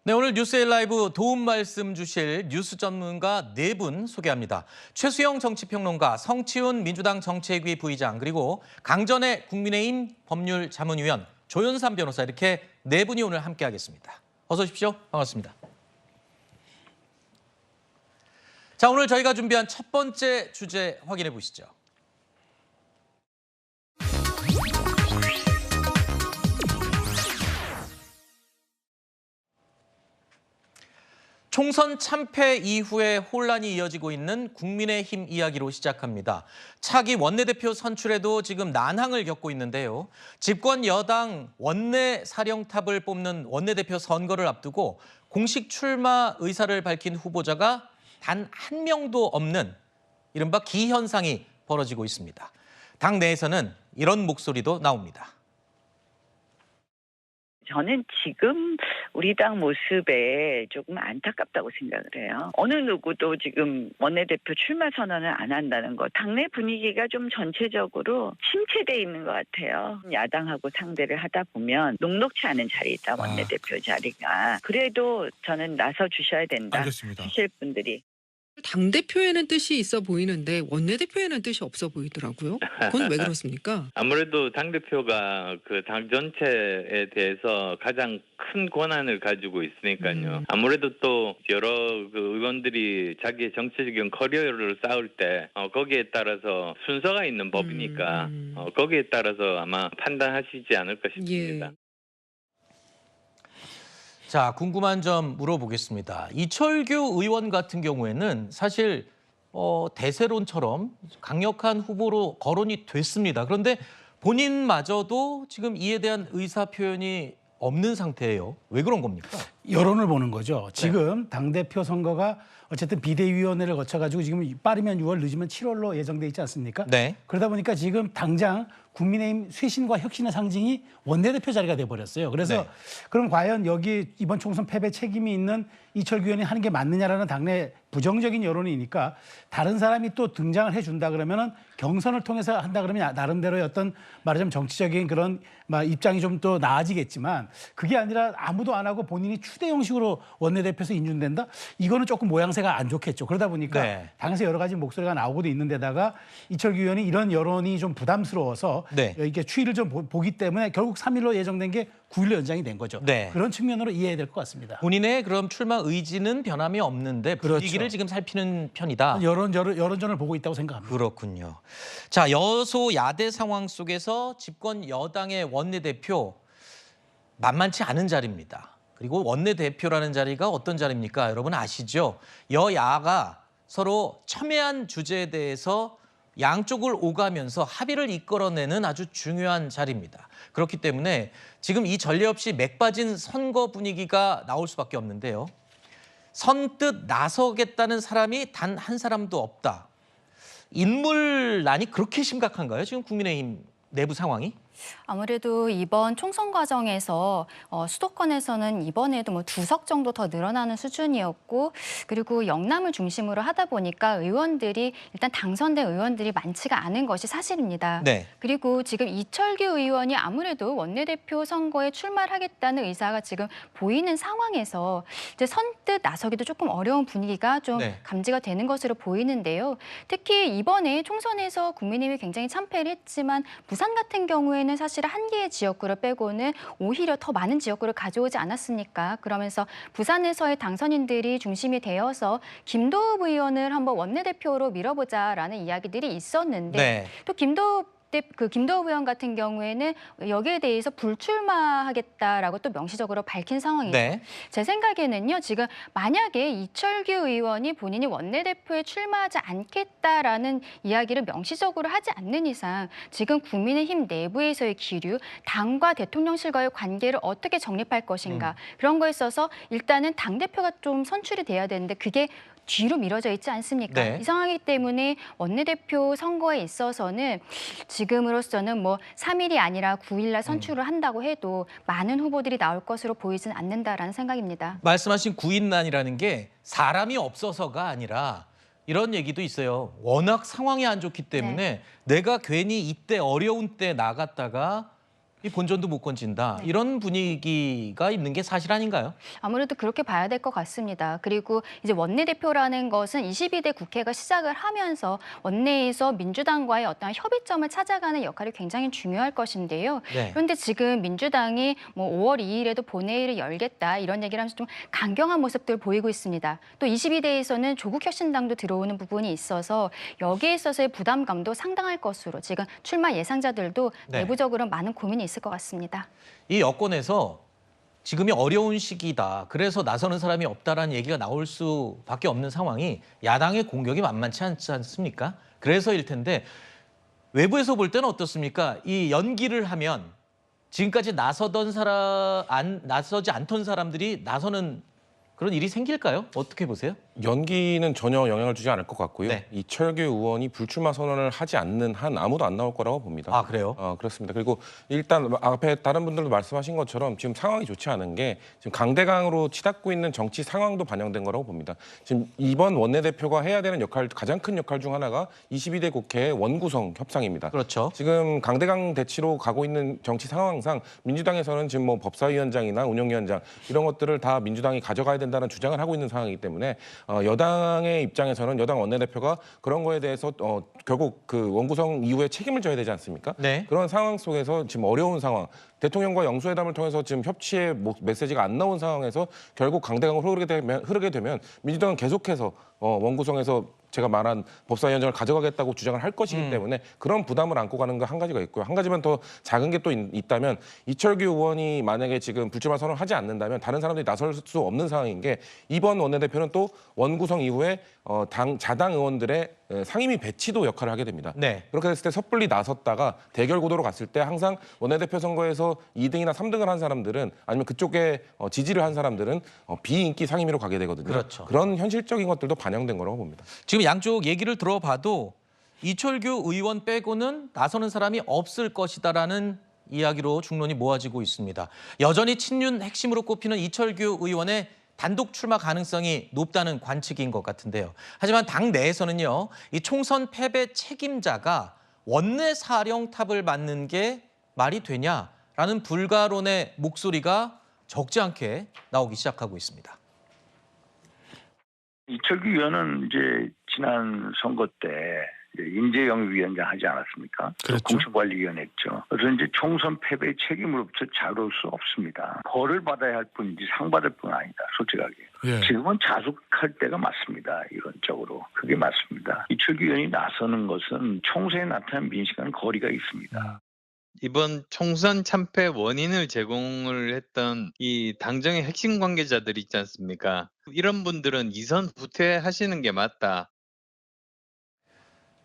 네, 오늘 뉴스의 라이브 도움 말씀 주실 뉴스 전문가 네 분 소개합니다. 최수영 정치평론가, 성치훈 민주당 정책위 부의장, 그리고 강전의 국민의힘 법률자문위원, 조윤삼 변호사, 이렇게 네 분이 오늘 함께하겠습니다. 어서 오십시오. 반갑습니다. 자, 오늘 저희가 준비한 첫 번째 주제 확인해 보시죠. 총선 참패 이후에 혼란이 이어지고 있는 국민의힘 이야기로 시작합니다. 차기 원내대표 선출에도 지금 난항을 겪고 있는데요. 집권 여당 원내 사령탑을 뽑는 원내대표 선거를 앞두고 공식 출마 의사를 밝힌 후보자가 단 한 명도 없는 이른바 기현상이 벌어지고 있습니다. 당 내에서는 이런 목소리도 나옵니다. 저는 지금 우리 당 모습에 조금 안타깝다고 생각을 해요. 어느 누구도 지금 원내대표 출마 선언을 안 한다는 것. 당내 분위기가 좀 전체적으로 침체돼 있는 것 같아요. 야당하고 상대를 하다 보면 녹록치 않은 자리다, 원내대표 자리가. 그래도 저는 나서 주셔야 된다. 알겠습니다. 하실 분들이. 당대표에는 뜻이 있어 보이는데 원내대표에는 뜻이 없어 보이더라고요. 그건 왜 그렇습니까? 아무래도 당대표가 그 당 전체에 대해서 가장 큰 권한을 가지고 있으니까요. 아무래도 또 여러 그 의원들이 자기의 정치적인 커리어를 쌓을 때 거기에 따라서 순서가 있는 법이니까 거기에 따라서 아마 판단하시지 않을까 싶습니다. 예. 자, 궁금한 점 물어보겠습니다. 이철규 의원 같은 경우에는 사실 대세론처럼 강력한 후보로 거론이 됐습니다. 그런데 본인마저도 지금 이에 대한 의사 표현이 없는 상태예요. 왜 그런 겁니까? 여론을 보는 거죠. 지금 당대표 선거가 어쨌든 비대위원회를 거쳐가지고 지금 빠르면 6월, 늦으면 7월로 예정돼 있지 않습니까? 네. 그러다 보니까 지금 당장 국민의힘 쇄신과 혁신의 상징이 원내대표 자리가 돼버렸어요. 그래서 네. 그럼 과연 여기 이번 총선 패배 책임이 있는 이철규 의원이 하는 게 맞느냐라는 당내 부정적인 여론이니까 다른 사람이 또 등장을 해준다 그러면은 경선을 통해서 한다 그러면 나름대로의 어떤 말하자면 정치적인 그런 입장이 좀 또 나아지겠지만 그게 아니라 아무도 안 하고 본인이 추대 형식으로 원내대표에서 인준된다? 이거는 조금 모양새가 안 좋겠죠. 그러다 보니까 네. 당에서 여러 가지 목소리가 나오고도 있는데다가 이철규 의원이 이런 여론이 좀 부담스러워서 네. 이게 추이를 좀 보기 때문에 결국 3일로 예정된 게 9일로 연장이 된 거죠. 네. 그런 측면으로 이해해야 될 것 같습니다. 본인의 그럼 출마 의지는 변함이 없는데 분위기를 그렇죠. 지금 살피는 편이다. 여론전을 보고 있다고 생각합니다. 그렇군요. 자, 여소야대 상황 속에서 집권 여당의 원내대표 만만치 않은 자리입니다. 그리고 원내대표라는 자리가 어떤 자리입니까? 여러분 아시죠? 여야가 서로 첨예한 주제에 대해서 양쪽을 오가면서 합의를 이끌어내는 아주 중요한 자리입니다. 그렇기 때문에 지금 이 전례 없이 맥 빠진 선거 분위기가 나올 수밖에 없는데요. 선뜻 나서겠다는 사람이 단 한 사람도 없다. 인물난이 그렇게 심각한가요? 지금 국민의힘 내부 상황이? 아무래도 이번 총선 과정에서 수도권에서는 이번에도 뭐 2석 정도 더 늘어나는 수준이었고, 그리고 영남을 중심으로 하다 보니까 의원들이 일단 당선된 의원들이 많지가 않은 것이 사실입니다. 네. 그리고 지금 이철규 의원이 아무래도 원내대표 선거에 출마를 하겠다는 의사가 지금 보이는 상황에서 이제 선뜻 나서기도 조금 어려운 분위기가 좀 네. 감지가 되는 것으로 보이는데요. 특히 이번에 총선에서 국민의힘이 굉장히 참패를 했지만 부산 같은 경우에는 사실 한 개의 지역구를 빼고는 오히려 더 많은 지역구를 가져오지 않았습니까? 그러면서 부산에서의 당선인들이 중심이 되어서 김도읍 의원을 한번 원내대표로 밀어보자라는 이야기들이 있었는데 네. 또 김도읍 의원 같은 경우에는 여기에 대해서 불출마하겠다라고 또 명시적으로 밝힌 상황이죠. 네. 제 생각에는요, 지금 만약에 이철규 의원이 본인이 원내대표에 출마하지 않겠다라는 이야기를 명시적으로 하지 않는 이상 지금 국민의힘 내부에서의 기류, 당과 대통령실과의 관계를 어떻게 정립할 것인가 그런 거에 있어서 일단은 당대표가 좀 선출이 돼야 되는데 그게 뒤로 미뤄져 있지 않습니까? 네. 이 상황이기 때문에 원내대표 선거에 있어서는 지금으로서는 뭐 3일이 아니라 9일날 선출을 한다고 해도 많은 후보들이 나올 것으로 보이지는 않는다라는 생각입니다. 말씀하신 구인난이라는 게 사람이 없어서가 아니라 이런 얘기도 있어요. 워낙 상황이 안 좋기 때문에 내가 괜히 이때 어려운 때 나갔다가 이 본전도 못 건진다. 네. 이런 분위기가 있는 게 사실 아닌가요? 아무래도 그렇게 봐야 될 것 같습니다. 그리고 이제 원내대표라는 것은 22대 국회가 시작을 하면서 원내에서 민주당과의 어떤 협의점을 찾아가는 역할이 굉장히 중요할 것인데요. 네. 그런데 지금 민주당이 뭐 5월 2일에도 본회의를 열겠다 이런 얘기를 하면서 좀 강경한 모습들 보이고 있습니다. 또 22대에서는 조국혁신당도 들어오는 부분이 있어서 여기에 있어서의 부담감도 상당할 것으로 지금 출마 예상자들도 네. 내부적으로 많은 고민이 있을 것 같습니다. 이 여권에서 지금이 어려운 시기다. 그래서 나서는 사람이 없다라는 얘기가 나올 수밖에 없는 상황이 야당의 공격이 만만치 않지 않습니까? 그래서일 텐데 외부에서 볼 때는 어떻습니까? 이 연기를 하면 지금까지 나서지 않던 사람들이 나서는 그런 일이 생길까요? 어떻게 보세요? 연기는 전혀 영향을 주지 않을 것 같고요. 네. 이철규 의원이 불출마 선언을 하지 않는 한 아무도 안 나올 거라고 봅니다. 아, 그래요? 그렇습니다. 그리고 일단 앞에 다른 분들도 말씀하신 것처럼 지금 상황이 좋지 않은 게 지금 강대강으로 치닫고 있는 정치 상황도 반영된 거라고 봅니다. 지금 이번 원내대표가 해야 되는 역할, 가장 큰 역할 중 하나가 22대 국회의 원구성 협상입니다. 그렇죠. 지금 강대강 대치로 가고 있는 정치 상황상 민주당에서는 지금 뭐 법사위원장이나 운영위원장 이런 것들을 다 민주당이 가져가야 된다는 주장을 하고 있는 상황이기 때문에 여당의 입장에서는 여당 원내대표가 그런 거에 대해서 결국 그 원구성 이후에 책임을 져야 되지 않습니까? 네. 그런 상황 속에서 지금 어려운 상황, 대통령과 영수회담을 통해서 지금 협치의 메시지가 안 나온 상황에서 결국 강대강으로 흐르게 되면 민주당은 계속해서 원구성에서 제가 말한 법사위원장을 가져가겠다고 주장을 할 것이기 때문에 그런 부담을 안고 가는 거 한 가지가 있고요. 한 가지만 더 작은 게 또 있다면 이철규 의원이 만약에 지금 불출마 선언을 하지 않는다면 다른 사람들이 나설 수 없는 상황인 게 이번 원내대표는 또 원구성 이후에 자당 의원들의 상임위 배치도 역할을 하게 됩니다. 네. 그렇게 됐을 때 섣불리 나섰다가 대결 구도로 갔을 때 항상 원내대표 선거에서 2등이나 3등을 한 사람들은 아니면 그쪽에 지지를 한 사람들은 비인기 상임위로 가게 되거든요. 그렇죠. 그런 현실적인 것들도 반영된 거라고 봅니다. 지금 양쪽 얘기를 들어봐도 이철규 의원 빼고는 나서는 사람이 없을 것이다라는 이야기로 중론이 모아지고 있습니다. 여전히 친윤 핵심으로 꼽히는 이철규 의원의 단독 출마 가능성이 높다는 관측인 것 같은데요. 하지만 당 내에서는요, 이 총선 패배 책임자가 원내 사령탑을 맡는 게 말이 되냐라는 불가론의 목소리가 적지 않게 나오기 시작하고 있습니다. 이철규 의원은 이제 지난 선거 때 인재영입위원장 하지 않았습니까? 그렇죠. 공천관리위원 했죠. 그래서 이제 총선 패배 책임으로부터 자유로울 수 없습니다. 벌을 받아야 할 뿐이지 상 받을 뿐 아니다. 솔직하게. 예. 지금은 자숙할 때가 맞습니다. 이론적으로. 그게 맞습니다. 이철규 의원이 나서는 것은 총선에 나타난 민심과는 거리가 있습니다. 이번 총선 참패 원인을 제공을 했던 이 당정의 핵심 관계자들 있지 않습니까? 이런 분들은 이선 후퇴하시는 게 맞다.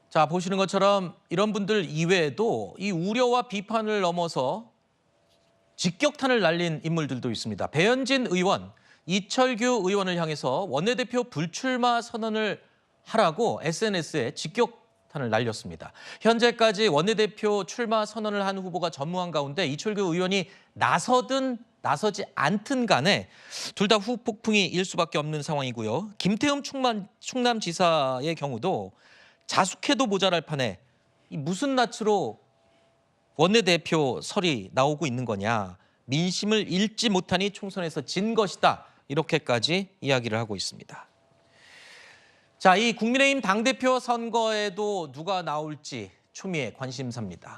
자, 보시는 것처럼 이런 분들 이외에도 이 우려와 비판을 넘어서 직격탄을 날린 인물들도 있습니다. 배현진 의원, 이철규 의원을 향해서 원내대표 불출마 선언을 하라고 SNS에 직격탄을 날렸습니다. 현재까지 원내대표 출마 선언을 한 후보가 전무한 가운데 이철규 의원이 나서든 나서지 않든 간에 둘 다 후폭풍이 일 수밖에 없는 상황이고요. 김태흠 충남지사의 경우도 자숙해도 모자랄 판에 이 무슨 낯으로 원내대표 설이 나오고 있는 거냐. 민심을 읽지 못하니 총선에서 진 것이다. 이렇게까지 이야기를 하고 있습니다. 자, 이 국민의힘 당대표 선거에도 누가 나올지 초미의 관심사입니다.